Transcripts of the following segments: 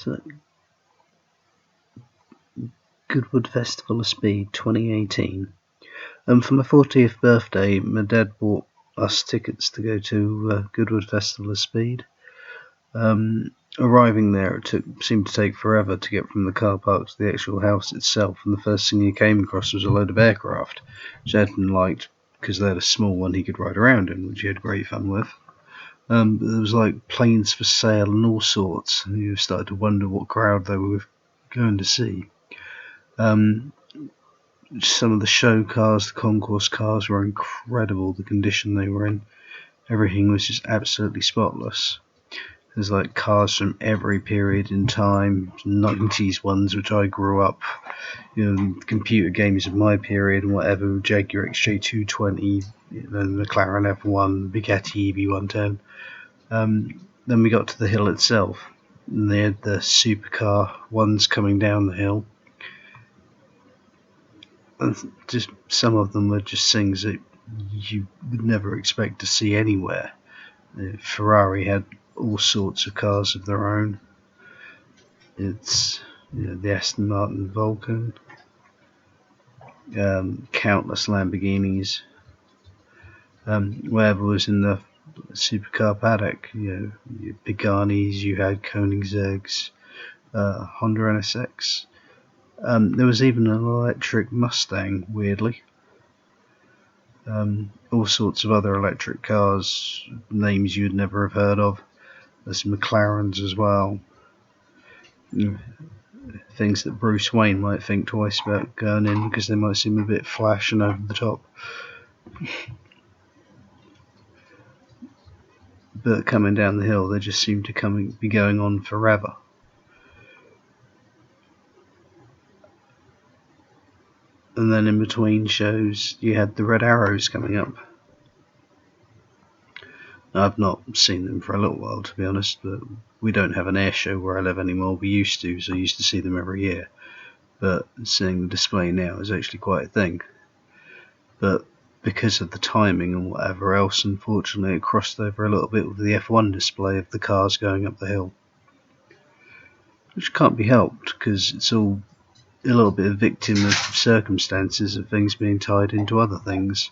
So, Goodwood Festival of Speed 2018. For my 40th birthday, my dad bought us tickets to go to Goodwood Festival of Speed. Arriving there, it seemed to take forever to get from the car park to the actual house itself, and the first thing he came across was a load of aircraft, which Edmund liked because they had a small one he could ride around in, which he had great fun with. But there was like planes for sale and all sorts, and you started to wonder what crowd they were going to see. Some of the show cars, the concourse cars, were incredible, the condition they were in. Everything was just absolutely spotless. There's like cars from every period in time, 90s ones, which I grew up, computer games of my period and whatever, Jaguar XJ220, the McLaren F1, Bugatti EB110. Then we got to the hill itself, and they had the supercar ones coming down the hill. And just some of them were just things that you would never expect to see anywhere. Ferrari had all sorts of cars of their own. It's the Aston Martin Vulcan, countless Lamborghinis, whatever was in the supercar paddock. Your Pagani's, you had Koenigsegg's, Honda NSX. There was even an electric Mustang, weirdly. All sorts of other electric cars, names you'd never have heard of. There's McLarens as well. Things that Bruce Wayne might think twice about going in because they might seem a bit flash and over the top. But coming down the hill, they just seem to be going on forever. And then in between shows, you had the Red Arrows coming up. I've not seen them for a little while, to be honest, but we don't have an air show where I live anymore. We used to, so I used to see them every year. But seeing the display now is actually quite a thing. But because of the timing and whatever else, unfortunately it crossed over a little bit with the F1 display of the cars going up the hill. Which can't be helped, because it's all a little bit a victim of circumstances of things being tied into other things.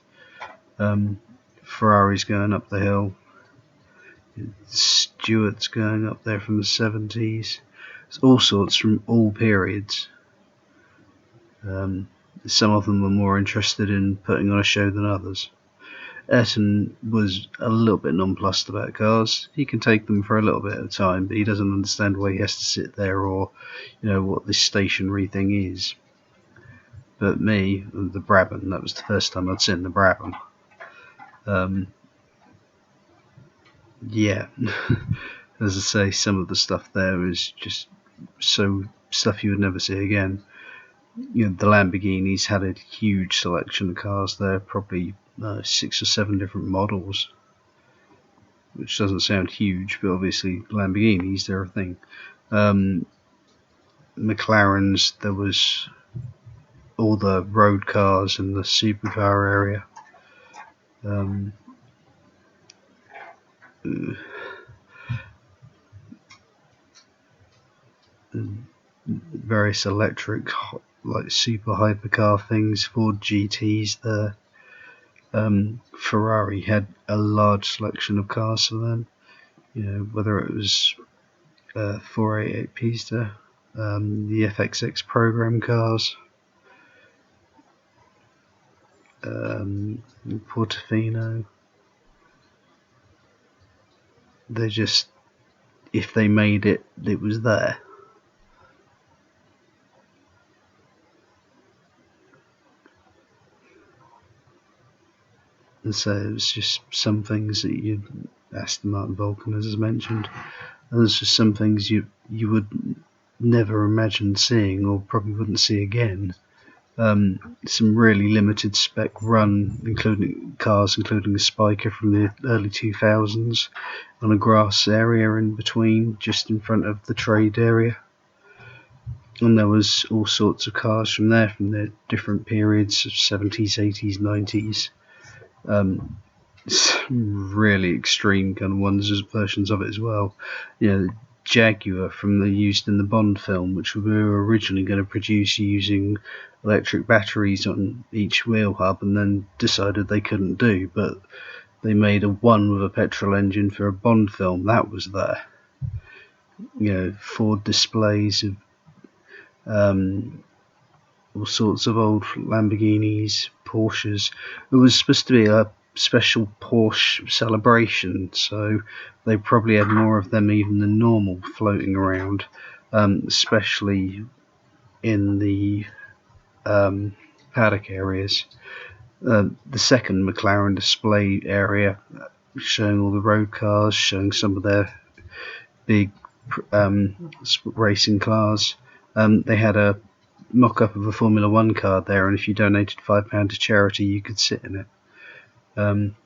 Ferrari's going up the hill. Stewart's going up there from the 70s. It's all sorts from all periods. Some of them were more interested in putting on a show than others. Ayrton was a little bit nonplussed about cars. He can take them for a little bit at a time, but he doesn't understand why he has to sit there or, what this stationary thing is. But me, the Brabham, that was the first time I'd seen the Brabham. Yeah, as I say, some of the stuff there is just so stuff you would never see again. The Lamborghinis had a huge selection of cars there, probably 6 or 7 different models, which doesn't sound huge, but obviously Lamborghinis, they're a thing. McLarens, there was all the road cars in the supercar area. Various electric, like super hypercar things, Ford GTs there. Ferrari had a large selection of cars for them, whether it was 488 Pista, the FXX program cars, Portofino. They just, if they made it, it was there. And so it was just some things that Aston Martin Vulcan, as mentioned, and there's just some things you would never imagine seeing, or probably wouldn't see again. Some really limited spec run, including a Spiker from the early 2000s on a grass area in between, just in front of the trade area. And there was all sorts of cars from there, from the different periods of 70s, 80s, 90s. Some really extreme kind of ones, versions of it as well. Jaguar from the used in the Bond film, which we were originally going to produce using electric batteries on each wheel hub, and then decided they couldn't do, but they made a one with a petrol engine for a Bond film. That was there. Ford displays of all sorts of old Lamborghinis, Porsches. It was supposed to be a special Porsche celebration, so they probably had more of them even than normal floating around, especially in the paddock areas. The second McLaren display area, showing all the road cars, showing some of their big racing cars. They had a mock-up of a Formula 1 car there, and if you donated £5 to charity, you could sit in it.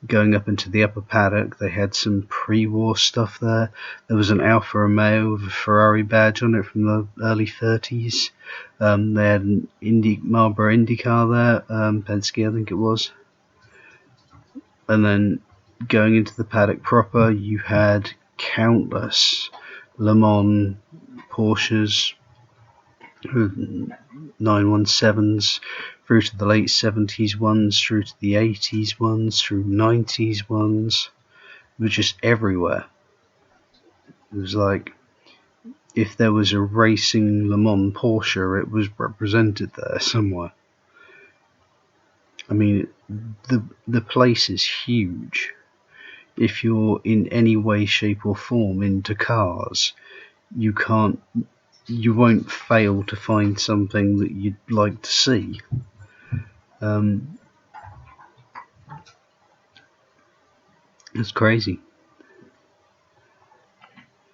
Going up into the upper paddock, they had some pre-war stuff there. There was an Alfa Romeo with a Ferrari badge on it from the early 30s. They had an Marlboro Indy car there, Penske I think it was. And then going into the paddock proper, you had countless Le Mans Porsches, 917s, through to the late 70s ones, through to the 80s ones, through 90s ones. It was just everywhere. It was like if there was a racing Le Mans Porsche, it was represented there somewhere. I mean, the place is huge. If you're in any way, shape or form into cars, you won't fail to find something that you'd like to see. It's crazy.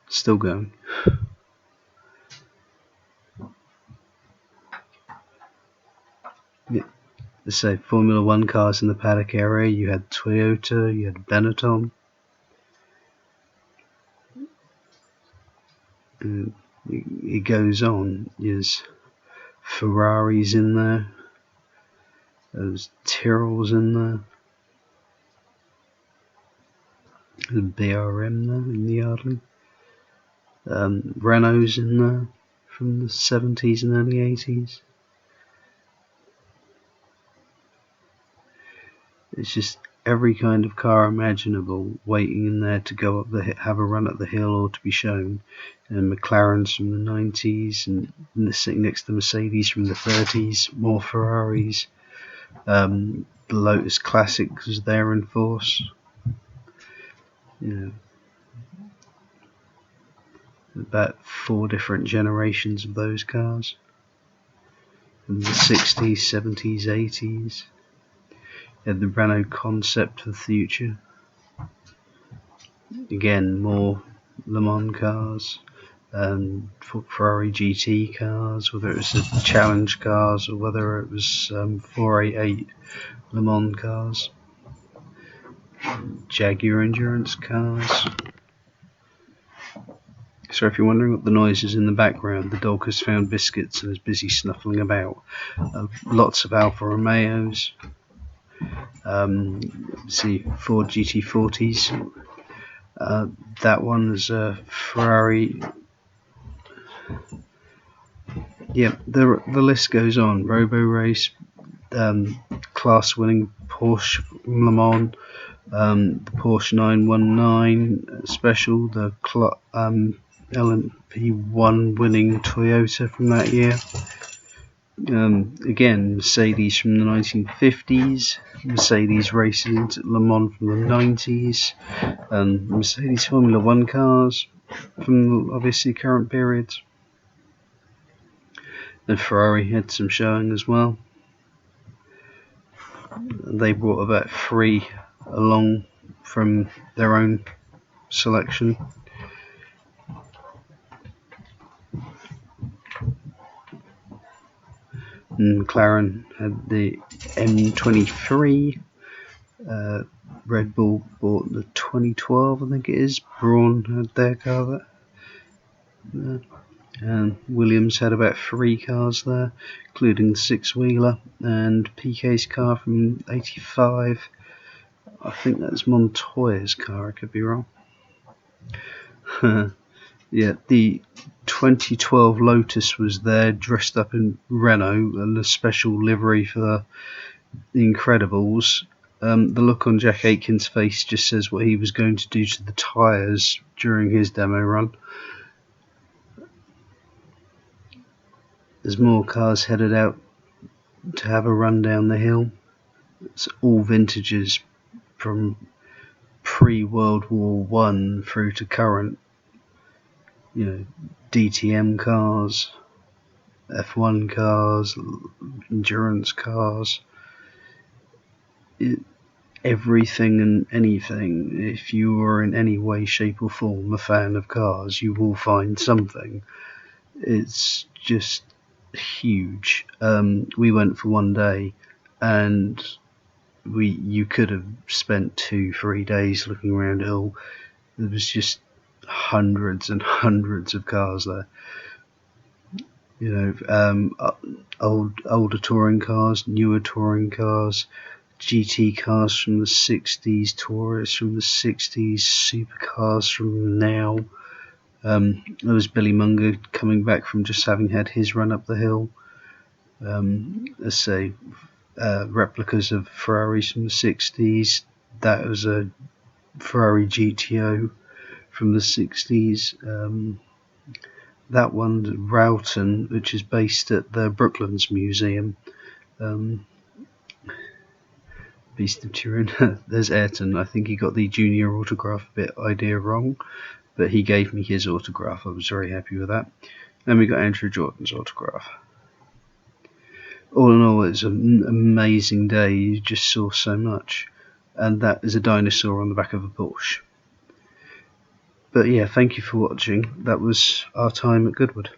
Still going. Yeah. So Formula 1 cars in the paddock area, you had Toyota, you had Benetton. And it goes on. There's Ferraris in there. There's Tyrrells in there. There's BRM there in the Yardley. Renault's in there from the 70s and early 80s. It's just every kind of car imaginable waiting in there to go up have a run up the hill or to be shown. And McLarens from the 90s, and sitting next to Mercedes from the 30s, more Ferraris. The Lotus Classic was there in force. About 4 different generations of those cars. From the 60s, 70s, 80s. You had the Renault Concept for the future. Again, more Le Mans cars. Ferrari GT cars, whether it was the Challenge cars or whether it was 488 Le Mans cars. Jaguar Endurance cars. So if you're wondering what the noise is in the background, the dog has found biscuits and is busy snuffling about. Lots of Alfa Romeos. See, Ford GT40s. That one is a Ferrari. Yeah, the list goes on. Robo Race, class-winning Porsche Le Mans, the Porsche 919 special, the LMP1 winning Toyota from that year. Again, Mercedes from the 1950s, Mercedes racing into Le Mans from the 90s, and Mercedes Formula 1 cars from obviously current periods. And Ferrari had some showing as well. They brought about 3 along from their own selection. And McLaren had the M23. Red Bull bought the 2012, I think it is. Braun had their car there. And Williams had about 3 cars there, including the 6-wheeler, and Piquet's car from 85. I think that's Montoya's car, I could be wrong. Yeah, the 2012 Lotus was there, dressed up in Renault and a special livery for the Incredibles. The look on Jack Aitken's face just says what he was going to do to the tyres during his demo run. There's more cars headed out to have a run down the hill. It's all vintages from pre-World War One through to current. DTM cars, F1 cars, endurance cars, everything and anything. If you are in any way, shape or form a fan of cars, you will find something. It's just huge. We went for one day, and you could have spent 2-3 days looking around it all. There was just hundreds and hundreds of cars there. Older touring cars, newer touring cars, GT cars from the 60s, tourists from the 60s, supercars from now. There was Billy Munger coming back from just having had his run up the hill. Let's say replicas of Ferraris from the 60s. That was a Ferrari GTO from the 60s. That one, Rowton, which is based at the Brooklands Museum. Beast of Turin. There's Ayrton. I think he got the junior autograph idea wrong, but he gave me his autograph. I was very happy with that. Then we got Andrew Jordan's autograph. All in all, it's an amazing day. You just saw so much, and that is a dinosaur on the back of a Porsche. But yeah, thank you for watching. That was our time at Goodwood.